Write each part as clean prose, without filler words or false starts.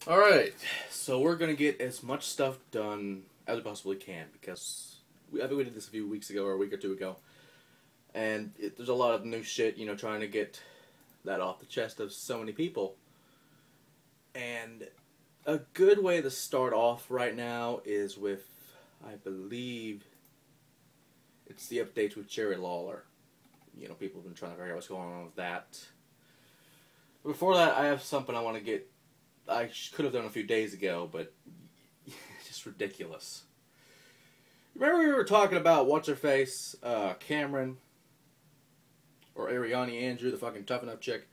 Alright, so we're going to get as much stuff done as we possibly can, because I think we did this a few weeks ago, or a week or two ago, and there's a lot of new shit, trying to get that off the chest of so many people. And a good way to start off right now is with, I believe, it's the updates with Jerry Lawler. People have been trying to figure out what's going on with that. But before that, I have something I want to get. I could have done a few days ago, but it's just ridiculous. Remember we were talking about what's-her-face, Cameron, or Ariani Andrew, the fucking tough enough chick?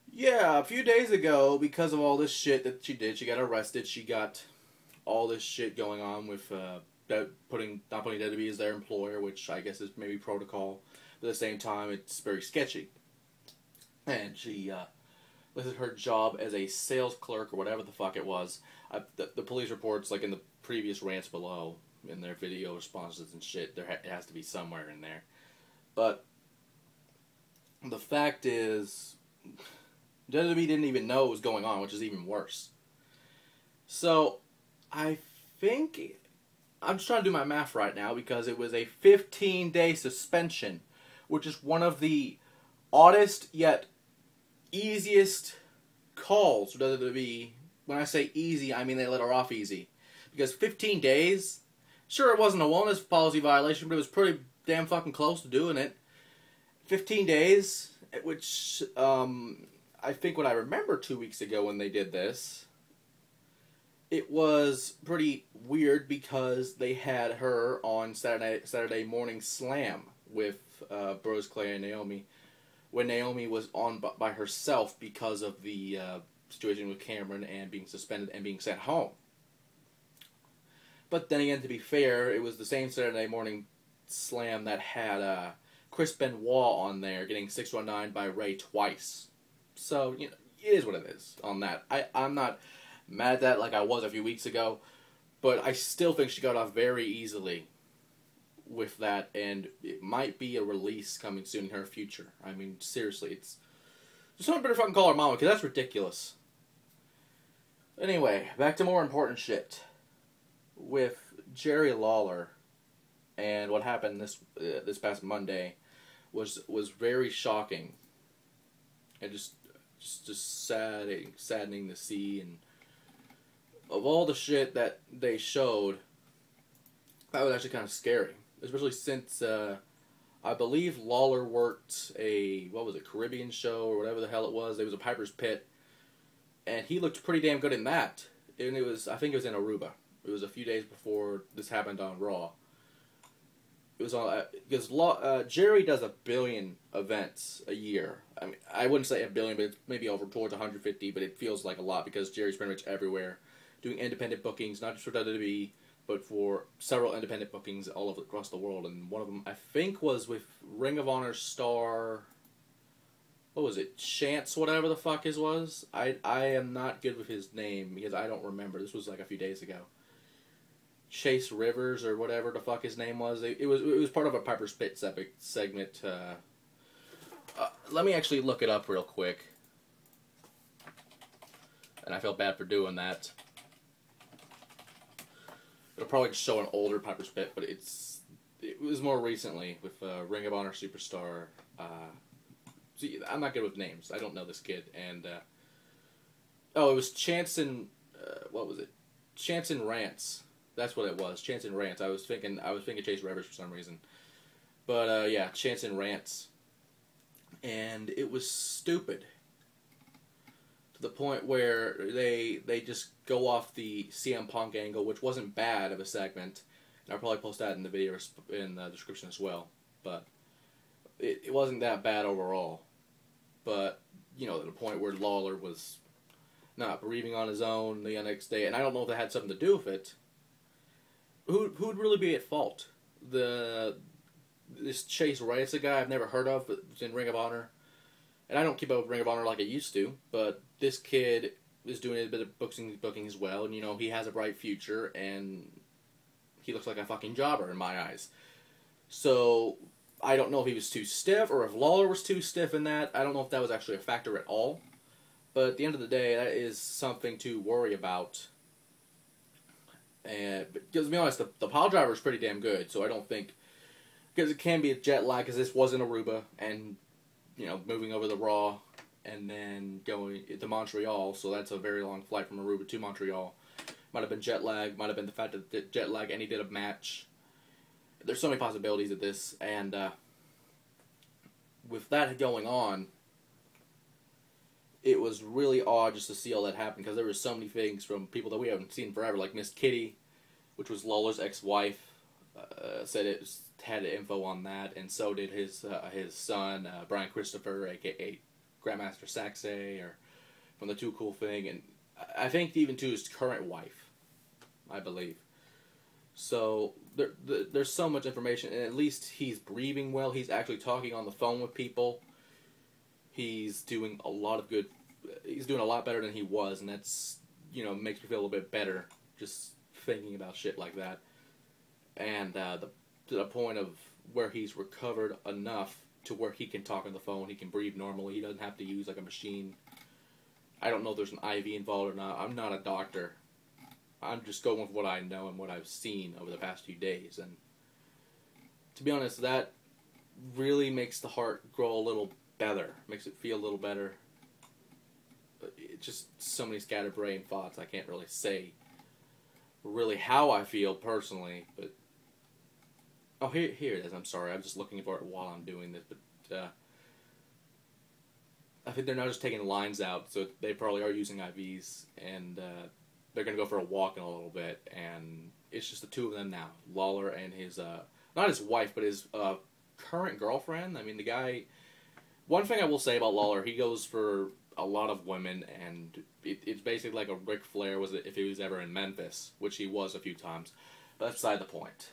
Yeah, a few days ago, because of all this shit that she did, she got arrested. She got all this shit going on with not putting WWE as their employer, which I guess is maybe protocol. But at the same time, it's very sketchy. And she listed her job as a sales clerk or whatever the fuck it was. The police reports, like in the previous rants below, in their video responses and shit, it has to be somewhere in there. But the fact is, WWE didn't even know what was going on, which is even worse. So, I think, I'm just trying to do my math right now, because it was a 15-day suspension, which is one of the oddest yet easiest calls for WWE. When I say easy, I mean they let her off easy. Because 15 days, sure, it wasn't a wellness policy violation, but it was pretty damn fucking close to doing it. 15 days, which, I think what I remember 2 weeks ago when they did this, it was pretty weird because they had her on Saturday Morning Slam with Bros Clay and Naomi, when Naomi was on by herself because of the situation with Cameron and being suspended and being sent home. But then again, to be fair, it was the same Saturday Morning Slam that had Chris Benoit on there getting 619 by Ray twice. So, it is what it is on that. I'm not mad at that like I was a few weeks ago, but I still think she got off very easily with that, and it might be a release coming soon in her future. I mean, seriously, it's... Someone better fucking call her mama, because that's ridiculous. Anyway, back to more important shit. With Jerry Lawler, and what happened this past Monday was very shocking. And just saddening to see, and of all the shit that they showed, that was actually kind of scary. Especially since, I believe Lawler worked a, Caribbean show, or whatever the hell it was. It was a Piper's Pit, and he looked pretty damn good in that. And I think it was in Aruba. It was a few days before this happened on Raw. It was on, because Jerry does 1 billion events a year. I mean, I wouldn't say 1 billion, but it's maybe over towards 150, but it feels like a lot, because Jerry's pretty much everywhere, doing independent bookings, not just for WWE, but for several independent bookings all over across the world. And one of them, I think, was with Ring of Honor star, what was it, Chance, whatever the fuck his was? I am not good with his name, because I don't remember. This was like a few days ago. Chase Rivers, or whatever the fuck his name was. It was part of a Piper's Pit segment. Let me actually look it up real quick. And I feel bad for doing that. It'll probably just show an older Piper's Pit, but it was more recently with Ring of Honor superstar. See, I'm not good with names. I don't know this kid. And it was Chance and what was it? Chance and Rants. That's what it was. Chance and Rants. I was thinking Chase Rivers for some reason. But yeah, Chance and Rants. And it was stupid. To the point where they just go off the CM Punk angle, which wasn't bad of a segment. And I'll probably post that in the video in the description as well. But it wasn't that bad overall. But, to the point where Lawler was not breathing on his own the next day. And I don't know if that had something to do with it. Who'd really be at fault? This Chase Rivers, a guy I've never heard of, but it's in Ring of Honor. And I don't keep up with Ring of Honor like I used to, but this kid is doing a bit of booking as well, and he has a bright future, and he looks like a fucking jobber in my eyes. So I don't know if he was too stiff, or if Lawler was too stiff in that. I don't know if that was actually a factor at all. But at the end of the day, that is something to worry about. And because to be honest, the pile driver is pretty damn good. So I don't think, because it can be a jet lag, because this was in Aruba, and moving over the Raw and then going to Montreal. So that's a very long flight from Aruba to Montreal. Might have been jet lag. Might have been the fact that jet lag, and he did a match. There's so many possibilities of this, and with that going on, it was really odd just to see all that happen, because there were so many things from people that we haven't seen forever, like Miss Kitty, which was Lawler's ex-wife, said it had info on that, and so did his son, Brian Christopher, aka Grandmaster Saxe, or from the Too Cool thing, and I think even to his current wife, I believe. So there's so much information, and at least he's breathing well. He's actually talking on the phone with people. He's doing a lot of good. He's doing a lot better than he was, and that's makes me feel a little bit better just thinking about shit like that. And to the point of where he's recovered enough to where he can talk on the phone, he can breathe normally. He doesn't have to use like a machine. I don't know if there's an IV involved or not. I'm not a doctor. I'm just going with what I know and what I've seen over the past few days. And to be honest, that really makes the heart grow a little better. Makes it feel a little better. It's just so many scatterbrained thoughts. I can't really say really how I feel personally. But oh, here it is. I'm sorry. I'm just looking for it while I'm doing this. But I think they're now just taking lines out, so they probably are using IVs, and they're going to go for a walk in a little bit, and it's just the two of them now. Lawler and his, not his wife, but his current girlfriend. I mean, the guy, one thing I will say about Lawler, he goes for a lot of women, and it's basically like a Ric Flair was if he was ever in Memphis, which he was a few times. But that's beside the point.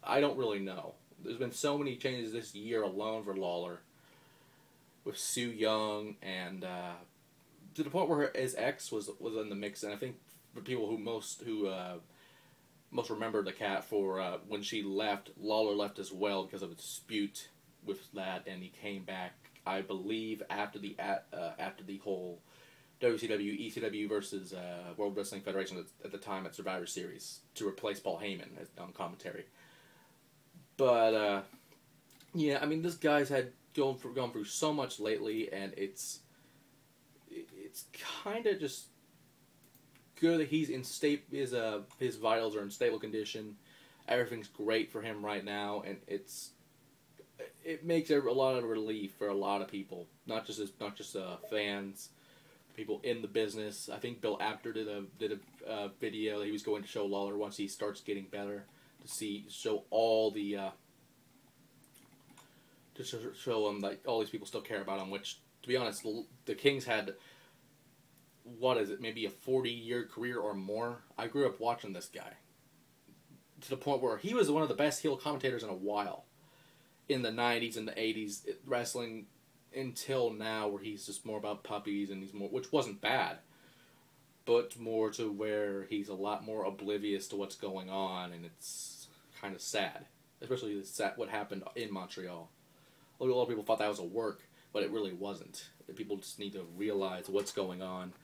I don't really know. There's been so many changes this year alone for Lawler, with Sue Young, and to the point where his ex was in the mix. And I think for people who most remember the cat for when she left, Lawler left as well because of a dispute with that, and he came back, I believe, after the whole WCW ECW versus World Wrestling Federation at the time at Survivor Series to replace Paul Heyman on commentary. But yeah, I mean, this guy's had gone through so much lately, and it's kind of just good that he's in his vitals are in stable condition. Everything's great for him right now, and it makes a lot of relief for a lot of people, not just fans, people in the business. I think Bill Apter did a video that he was going to show Lawler once he starts getting better to show all the. To show him that all these people still care about him, which, to be honest, the Kings had, maybe a 40-year career or more. I grew up watching this guy, to the point where he was one of the best heel commentators in a while, in the 90s and the 80s, wrestling, until now, where he's just more about puppies, and which wasn't bad, but more to where he's a lot more oblivious to what's going on, and it's kind of sad, especially what happened in Montreal. A lot of people thought that was a work, but it really wasn't. People just need to realize what's going on.